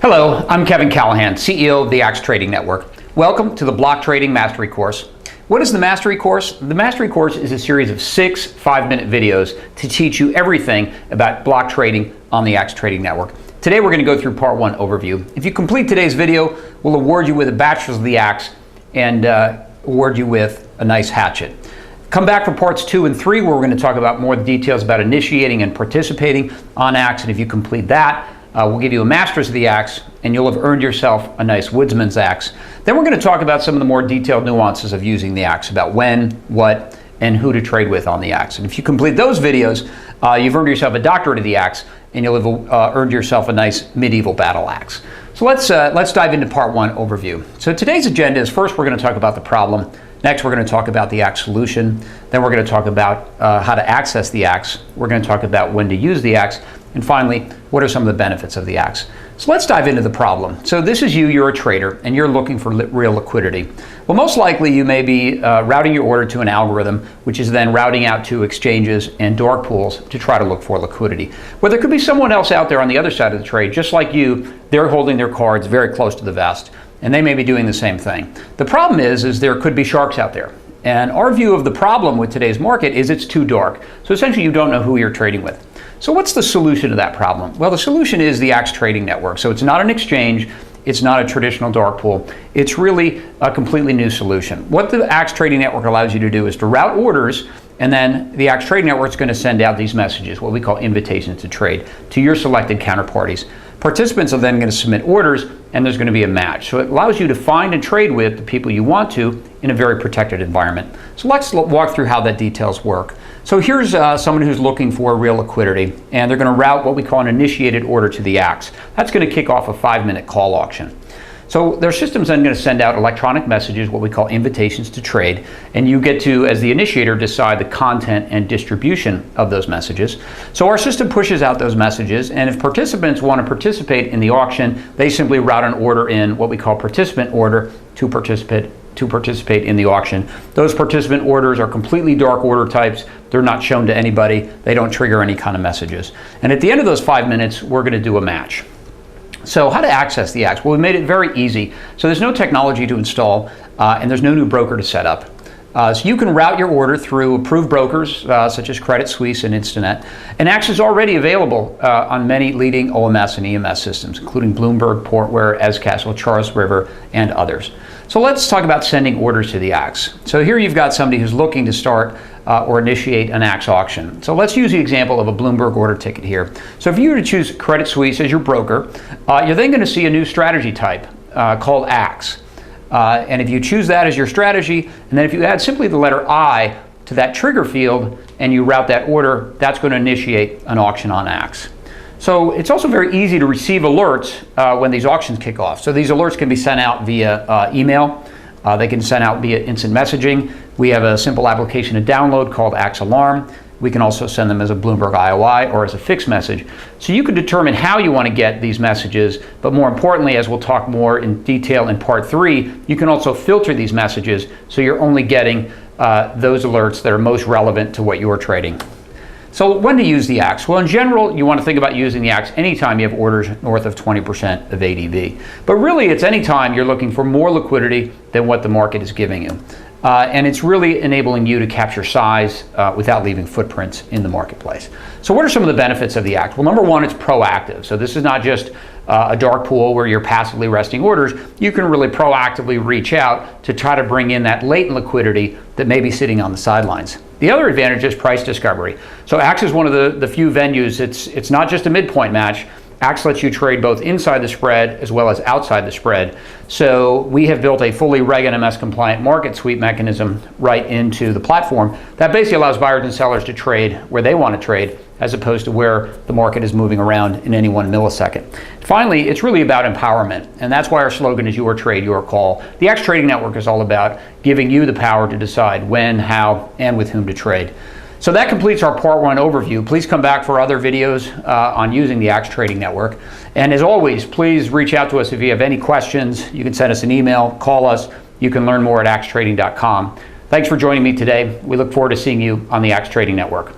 Hello, I'm Kevin Callahan, CEO of the Axe Trading Network. Welcome to the Block Trading Mastery Course. What is the Mastery Course? The Mastery Course is a series of 6 5-minute videos to teach you everything about block trading on the Axe Trading Network. Today we're going to go through Part 1 overview. If you complete today's video, we'll award you with a Bachelor's of the Axe and award you with a nice hatchet. Come back for Parts 2 and 3 where we're going to talk about more details about initiating and participating on Axe, and if you complete that, we'll give you a Master's of the Axe, and you'll have earned yourself a nice Woodsman's Axe. Then we're going to talk about some of the more detailed nuances of using the Axe, about when, what, and who to trade with on the Axe. And if you complete those videos, you've earned yourself a Doctorate of the Axe, and you'll have earned yourself a nice medieval battle axe. So let's dive into Part 1 overview. So today's agenda is, first we're going to talk about the problem. Next, we're going to talk about the Axe solution. Then we're going to talk about how to access the Axe. We're going to talk about when to use the Axe. And finally, what are some of the benefits of the Axe? So let's dive into the problem. So this is you're a trader, and you're looking for real liquidity. Well, most likely you may be routing your order to an algorithm, which is then routing out to exchanges and dark pools to try to look for liquidity. Well, there could be someone else out there on the other side of the trade, just like you. They're holding their cards very close to the vest, and they may be doing the same thing. The problem is there could be sharks out there. And our view of the problem with today's market is it's too dark. So essentially you don't know who you're trading with. So what's the solution to that problem? Well, the solution is the Axe Trading Network. So it's not an exchange, it's not a traditional dark pool. It's really a completely new solution. What the Axe Trading Network allows you to do is to route orders, and then the Axe Trading Network is going to send out these messages, what we call invitations to trade, to your selected counterparties. Participants are then going to submit orders, and there's going to be a match. So it allows you to find and trade with the people you want to in a very protected environment. So let's walk through how that details work. So here's someone who's looking for real liquidity, and they're going to route what we call an initiated order to the Axe. That's going to kick off a 5-minute call auction. So their system's then going to send out electronic messages, what we call invitations to trade, and you get to, as the initiator, decide the content and distribution of those messages. So our system pushes out those messages, and if participants want to participate in the auction, they simply route an order in, what we call participant order, to participate in the auction. Those participant orders are completely dark order types. They're not shown to anybody. They don't trigger any kind of messages. And at the end of those 5 minutes, we're going to do a match. So how to access the Axe? Well, we made it very easy. So there's no technology to install, and there's no new broker to set up. So you can route your order through approved brokers such as Credit Suisse and Instinet. And Axe is already available on many leading OMS and EMS systems, including Bloomberg, Portware, Escastle, Charles River, and others. So let's talk about sending orders to the Axe. So here you've got somebody who's looking to start or initiate an Axe auction. So let's use the example of a Bloomberg order ticket here. So if you were to choose Credit Suisse as your broker, you're then going to see a new strategy type called Axe. And if you choose that as your strategy, and then if you add simply the letter I to that trigger field and you route that order, that's going to initiate an auction on Axe. So it's also very easy to receive alerts when these auctions kick off. So these alerts can be sent out via email. They can send out via instant messaging. We have a simple application to download called Axe Alarm. We can also send them as a Bloomberg IOI or as a fixed message. So you can determine how you want to get these messages, but more importantly, as we'll talk more in detail in Part 3, you can also filter these messages so you're only getting those alerts that are most relevant to what you're trading. So when to use the Axe? Well, in general, you want to think about using the Axe anytime you have orders north of 20% of ADV. But really, it's anytime you're looking for more liquidity than what the market is giving you. And it's really enabling you to capture size without leaving footprints in the marketplace. So what are some of the benefits of the Axe? Well, number one, it's proactive. So this is not just a dark pool where you're passively resting orders. You can really proactively reach out to try to bring in that latent liquidity that may be sitting on the sidelines. The other advantage is price discovery. So Axe is one of the few venues, it's not just a midpoint match. Axe lets you trade both inside the spread as well as outside the spread. So we have built a fully Reg NMS compliant market sweep mechanism right into the platform that basically allows buyers and sellers to trade where they want to trade as opposed to where the market is moving around in any 1 millisecond. Finally, it's really about empowerment, and that's why our slogan is your trade, your call. The Axe Trading Network is all about giving you the power to decide when, how, and with whom to trade. So that completes our Part 1 overview. Please come back for other videos on using the Axe Trading Network. And as always, please reach out to us if you have any questions. You can send us an email, call us. You can learn more at axetrading.com. Thanks for joining me today. We look forward to seeing you on the Axe Trading Network.